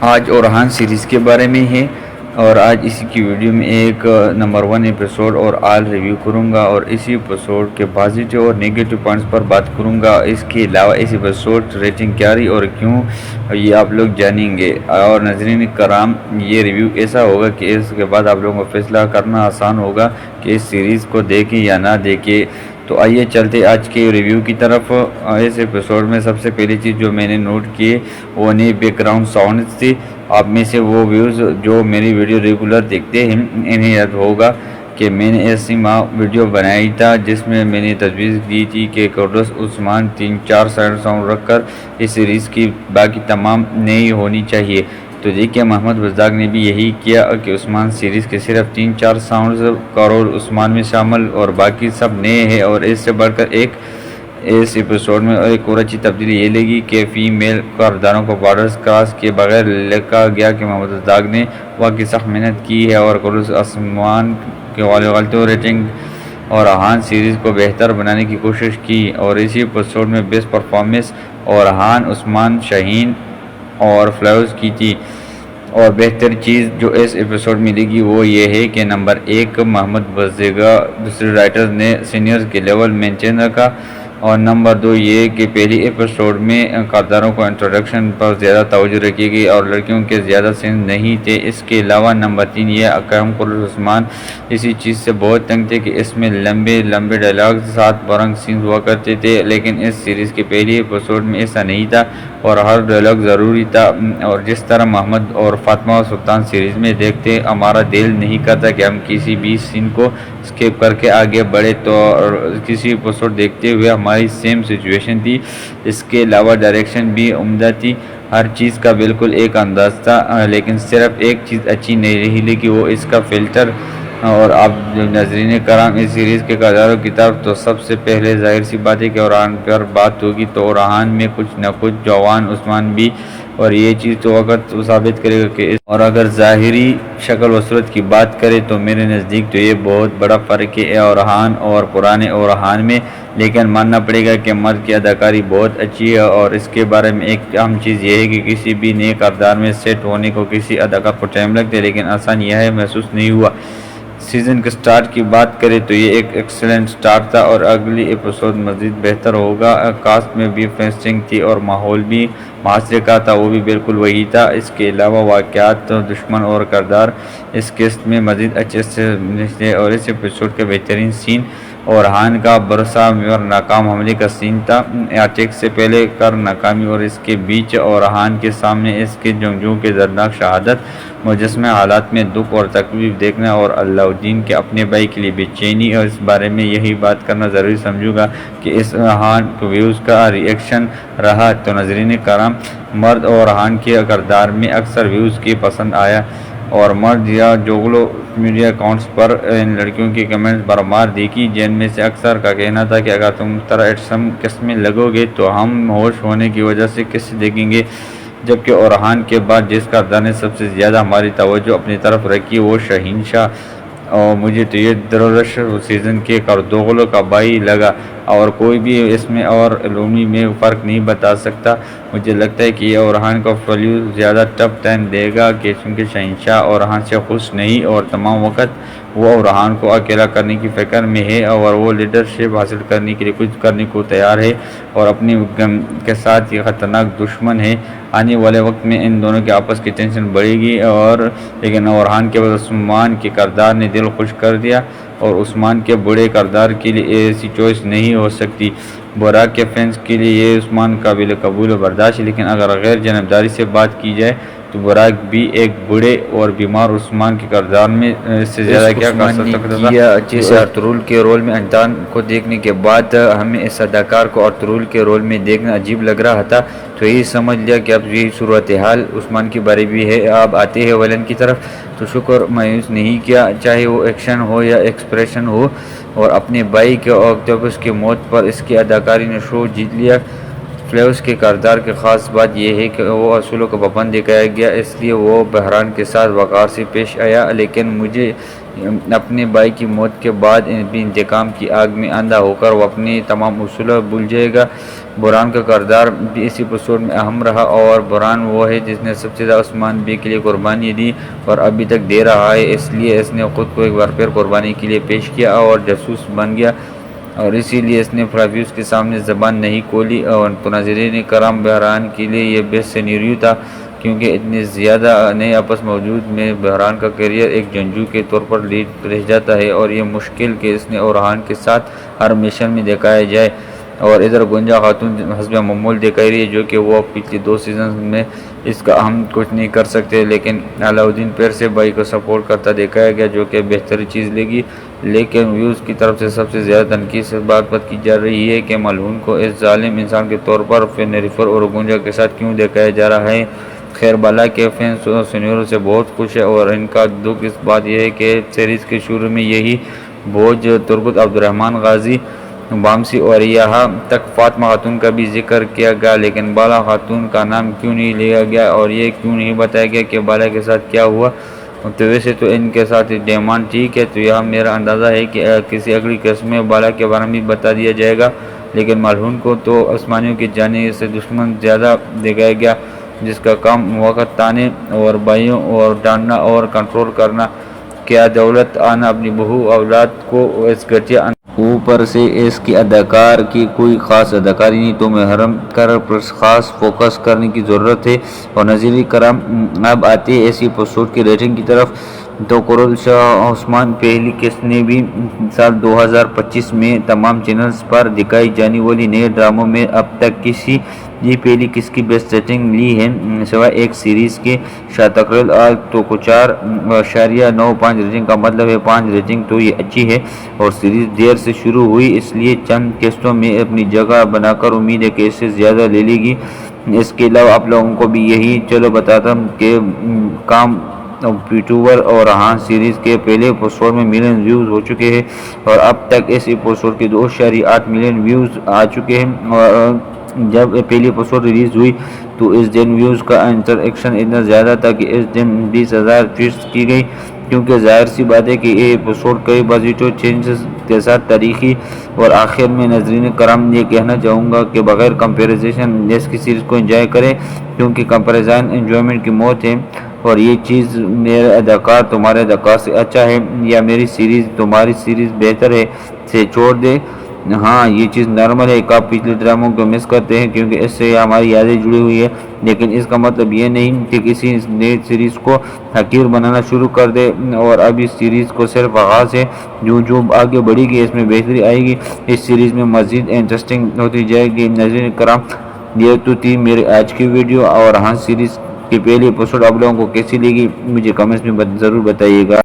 آج اورہان سیریز کے بارے میں ہے، اور آج اسی کی ویڈیو میں ایک نمبر 1 ایپیسوڈ اور آل ریویو کروں گا، اور اسی ایپیسوڈ کے پازیٹیو اور نیگیٹو پوائنٹس پر بات کروں گا۔ اس کے علاوہ اس ایپیسوڈ ریٹنگ کیا رہی اور کیوں، یہ آپ لوگ جانیں گے۔ اور ناظرین کرام، یہ ریویو ایسا ہوگا کہ اس کے بعد آپ لوگوں کو فیصلہ کرنا آسان ہوگا کہ اس سیریز کو دیکھیں یا نہ دیکھیں۔ تو آئیے چلتے آج کے ریویو کی طرف۔ اس ایپیسوڈ میں سب سے پہلی چیز جو میں نے نوٹ کی وہ نئی بیک گراؤنڈ ساؤنڈز تھی۔ آپ میں سے وہ ویوز جو میری ویڈیو ریگولر دیکھتے ہیں انہیں یاد ہوگا کہ میں نے ایسی ویڈیو بنائی تھا جس میں میں نے تجویز دی تھی کہ قدس عثمان 3-4 ساؤنڈ رکھ کر اس سیریز کی باقی تمام نئی ہونی چاہیے۔ تو دیکھیے محمد بزدار نے بھی یہی کیا کہ عثمان سیریز کے صرف 3-4 ساؤنڈز قرول عثمان میں شامل اور باقی سب نئے ہیں۔ اور اس سے بڑھ کر اس ایپیسوڈ میں ایک اور اچھی تبدیلی یہ لگی کہ فیمیل کرداروں کو بارڈرز کراس کیے بغیر لکھا گیا کہ محمد بزدار نے واقعی سخت محنت کی ہے اور قدس عثمان کے غلطیوں ریٹنگ اورہان سیریز کو بہتر بنانے کی کوشش کی۔ اور اسی ایپیسوڈ میں بیسٹ پرفارمنس اورہان، عثمان، شاہین اور فلیوز کی تھی۔ اور بہتر چیز جو اس ایپیسوڈ میں لگی وہ یہ ہے کہ نمبر 1 محمد بزدار دوسرے رائٹرز نے سینئرز کے لیول مینٹین رکھا، اور نمبر 2 یہ کہ پہلی ایپیسوڈ میں کرداروں کو انٹروڈکشن پر زیادہ توجہ رکھی گئی اور لڑکیوں کے زیادہ سینس نہیں تھے۔ اس کے علاوہ نمبر 3 یہ کہ قدس عثمان اسی چیز سے بہت تنگ تھے کہ اس میں لمبے ڈائلاگز ساتھ برنگ سینز ہوا کرتے تھے، لیکن اس سیریز کے پہلی ایپیسوڈ میں ایسا نہیں تھا اور ہر ڈائلاگ ضروری تھا۔ اور جس طرح محمد اور فاطمہ سلطان سیریز میں دیکھتے ہمارا دل نہیں کرتا کہ ہم کسی بھی سین کو اسکپ کر کے آگے بڑھے، تو کسی ایپیسوڈ دیکھتے ہوئے ہماری سیم سچویشن تھی۔ اس کے علاوہ ڈائریکشن بھی عمدہ تھی، ہر چیز کا بالکل ایک انداز تھا، لیکن صرف ایک چیز اچھی نہیں رہی لیکن وہ اس کا فلٹر۔ اور آپ ناظرین کرام، اس سیریز کے کرداروں کی طرف تو سب سے پہلے ظاہر سی بات ہے کہ اورہان پر بات ہوگی، تو اورہان میں کچھ نہ کچھ جوان عثمان بھی، اور یہ چیز تو وقت ثابت کرے گا کہ اور اگر ظاہری شکل و صورت کی بات کرے تو میرے نزدیک تو یہ بہت بڑا فرق ہے اورہان اور پرانے اورہان میں، لیکن ماننا پڑے گا کہ مرد کی اداکاری بہت اچھی ہے۔ اور اس کے بارے میں ایک اہم چیز یہ ہے کہ کسی بھی نئے کردار میں سیٹ ہونے کو کسی اداکار کو ٹائم لگتا ہے، لیکن آسان یہ ہے محسوس نہیں ہوا۔ سیزن کے سٹارٹ کی بات کریں تو یہ ایک ایکسلنٹ سٹارٹ تھا اور اگلی ایپیسوڈ مزید بہتر ہوگا۔ کاسٹ میں بھی فیسٹنگ تھی اور ماحول بھی معاشرے کا تھا وہ بھی بالکل وہی تھا۔ اس کے علاوہ واقعات، دشمن اور کردار اس قسط میں مزید اچھے سے تھے۔ اور اس ایپیسوڈ کا بہترین سین اورہان کا برسا اور ناکام حملے کا سین تھا، اٹیک سے پہلے کر ناکامی اور اس کے بیچ اورہان کے سامنے اس کے جنگجوؤں کی دردناک شہادت، مجسمہ حالات میں دکھ اور تکلیف دیکھنا، اور علاؤالدین کے اپنے بھائی کے لیے بے چینی۔ اور اس بارے میں یہی بات کرنا ضروری سمجھوں گا کہ اس اورہان کو ویوز کا ریئیکشن رہا۔ تو ناظرین کرام، مرد اورہان کے کردار میں اکثر ویوز کی پسند آیا، اور مرد یا جوگلو میڈیا اکاؤنٹس پر ان لڑکیوں کی کمنٹس برمار دیکھی، جن میں سے اکثر کا کہنا تھا کہ اگر تم طرح ایٹسم قسمیں لگو گے تو ہم ہوش ہونے کی وجہ سے کس دیکھیں گے۔ جبکہ اورہان کے بعد جس کردار نے سب سے زیادہ ہماری توجہ اپنی طرف رکھی وہ شاہین شاہ، اور مجھے تو یہ دروش سیزن کے کردوغلوں کا بھائی لگا، اور کوئی بھی اس میں اور لومی میں فرق نہیں بتا سکتا۔ مجھے لگتا ہے کہ یہ اورہان کا فلیو زیادہ ٹف ٹائم دے گا کیونکہ شاہین شاہ اورہان سے خوش نہیں اور تمام وقت وہ اورہان کو اکیلا کرنے کی فکر میں ہے، اور وہ لیڈرشپ حاصل کرنے کے لیے کچھ کرنے کو تیار ہے اور اپنی کے ساتھ یہ خطرناک دشمن ہے۔ آنے والے وقت میں ان دونوں کے آپس کی ٹینشن بڑھے گی، لیکن اورہان کے بعد عثمان کے کردار نے دل خوش کر دیا، اور عثمان کے بڑے کردار کے لیے ایسی چوائس نہیں ہو سکتی۔ براق کے فینس کے لیے یہ عثمان قابل قبول و برداشت ہے، لیکن اگر غیر جانبداری سے بات کی جائے تو براق بھی ایک بوڑھے اور بیمار عثمان کے کردار میں اس سے زیادہ کیا کر سکتا تھا۔ اچھے سے ارطغرل کے رول میں انجان کو دیکھنے کے بعد ہمیں اس اداکار کو ارطغرل کے رول میں دیکھنا عجیب لگ رہا تھا، تو یہی سمجھ لیا کہ اب یہی صورتحال عثمان کے بارے بھی ہے۔ اب آتے ہیں ولن کی طرف، تو شکر مایوس نہیں کیا، چاہے وہ ایکشن ہو یا ایکسپریشن ہو، اور اپنے بھائی کے آکٹوپس کی موت پر اس کی اداکاری نے شو جیت لیا۔ فلیوز کے کردار کی خاص بات یہ ہے کہ وہ اصولوں کا پابند دکھایا گیا، اس لیے وہ بحران کے ساتھ وقار سے پیش آیا، لیکن مجھے اپنے بھائی کی موت کے بعد بھی انتقام کی آگ میں اندھا ہو کر وہ اپنے تمام اصول بھول جائے گا۔ برہان کا کردار بھی اس ایپیسوڈ میں اہم رہا، اور برہان وہ ہے جس نے سب سے زیادہ عثمان بے کے لیے قربانی دی اور ابھی تک دے رہا ہے، اس لیے اس نے خود کو ایک بار پھر قربانی کے لیے پیش کیا اور جاسوس بن گیا، اور اسی لیے اس نے فراویوس کے سامنے زبان نہیں کھولی۔ اور تو ناظرین کرام، بحران کے لیے یہ بیسٹ سینیریو تھا، کیونکہ اتنے زیادہ نئے آپس موجود میں بحران کا کیریئر ایک جنگجو کے طور پر لیڈ رہ جاتا ہے، اور یہ مشکل کہ اس نے اورہان کے ساتھ ہر مشن میں دکھایا جائے۔ اور ادھر گنجا خاتون حسب معمول دکھائی رہی ہے، جو کہ وہ پچھلی 2 سیزنز میں اس کا ہم کچھ نہیں کر سکتے، لیکن علاؤدین پیر سے بھائی کو سپورٹ کرتا دکھایا گیا، جو کہ بہترین چیز لگی۔ لیکن ویوز کی طرف سے سب سے زیادہ تنقید سے بات کی جا رہی ہے کہ ملعون کو اس ظالم انسان کے طور پر فینیفر اور گنجا کے ساتھ کیوں دکھایا جا رہا ہے۔ خیر بالا کے فینس سینیورو سے بہت خوش ہے، اور ان کا دکھ اس بات یہ ہے کہ سیریز کے شروع میں یہی بوجھ تربت عبدالرحمن غازی، بامسی اور یہاں تک فاطمہ خاتون کا بھی ذکر کیا گیا، لیکن بالا خاتون کا نام کیوں نہیں لیا گیا اور یہ کیوں نہیں بتایا گیا کہ بالا کے ساتھ کیا ہوا۔ تو ویسے تو ان کے ساتھ ڈیمانڈ ٹھیک ہے، تو یہاں میرا اندازہ ہے کہ کسی اگلی قسم میں بالا کے بارے میں بتا دیا جائے گا، لیکن ملعون کو تو آسمانیوں کی جانب سے دشمن زیادہ دکھایا گیا، جس کا کام وقت تانے اور بھائیوں اور ڈانٹنا اور کنٹرول کرنا، کیا دولت آنا اپنی بہو اولاد کو اس گھٹیا اوپر سے اس کی اداکار کی کوئی خاص اداکاری نہیں، تو محرم پر خاص فوکس کرنے کی ضرورت ہے۔ اور ناظرین کرام، اب آتے ہیں اس ایپیسوڈ کی ریٹنگ کی طرف۔ تو قرول شاہ عثمان پہلی قسط نے بھی سال 2025 میں تمام چینلز پر دکھائی جانے والی نئے ڈراموں میں اب تک کسی بھی پہلی قسط کی بیسٹ ریٹنگ لی ہے، سوائے ایک سیریز کے۔ شاہ تقریر آج تو کو 4.95 ریٹنگ کا مطلب ہے 5 ریٹنگ، تو یہ اچھی ہے، اور سیریز دیر سے شروع ہوئی، اس لیے چند قسطوں میں اپنی جگہ بنا کر امید ہے کہ اس سے زیادہ لے لے گی۔ اس کے علاوہ آپ لوگوں کو بھی یہی چلو بتاتا ہوں کہ کام یوٹیوبر اور ہاں سیریز کے پہلے ایپیسوڈ میں ملین ویوز ہو چکے ہیں، اور اب تک اس ایپیسوڈ کے 2.8 ملین ویوز آ چکے ہیں۔ اور جب پہلی ایپیسوڈ ریلیز ہوئی تو اس دن ویوز کا انٹریکشن اتنا زیادہ تھا کہ اس دن 20,000 ٹویٹس کی گئی، کیونکہ ظاہر سی بات ہے کہ یہ ایپیسوڈ کئی پازیٹیو چینجز کے ساتھ تاریخی۔ اور آخر میں ناظرین کرام یہ کہنا چاہوں گا کہ بغیر کمپیریزن اس کی سیریز کو انجوائے کریں، کیونکہ کمپیریزن انجوائمنٹ کی موت ہے، اور یہ چیز میرا اداکار تمہارے اداکار سے اچھا ہے یا میری سیریز تمہاری سیریز بہتر ہے سے چھوڑ دے۔ ہاں یہ چیز نارمل ہے کہ آپ پچھلے ڈراموں کو مس کرتے ہیں، کیونکہ اس سے ہماری یادیں جڑی ہوئی ہے، لیکن اس کا مطلب یہ نہیں کہ کسی نئی سیریز کو حقیر بنانا شروع کر دے۔ اور اب اس سیریز کو صرف آغاز ہے، جو آگے بڑھے گی اس میں بہتری آئے گی، اس سیریز میں مزید انٹرسٹنگ ہوتی جائے گی۔ ناظرین کرام، یہ تو تھی میری آج کی ویڈیو، اور ہاں سیریز کی پہلی ایپیسوڈ آپ لوگوں کو کیسی لگی مجھے کمنٹس میں ضرور بتائیے گا۔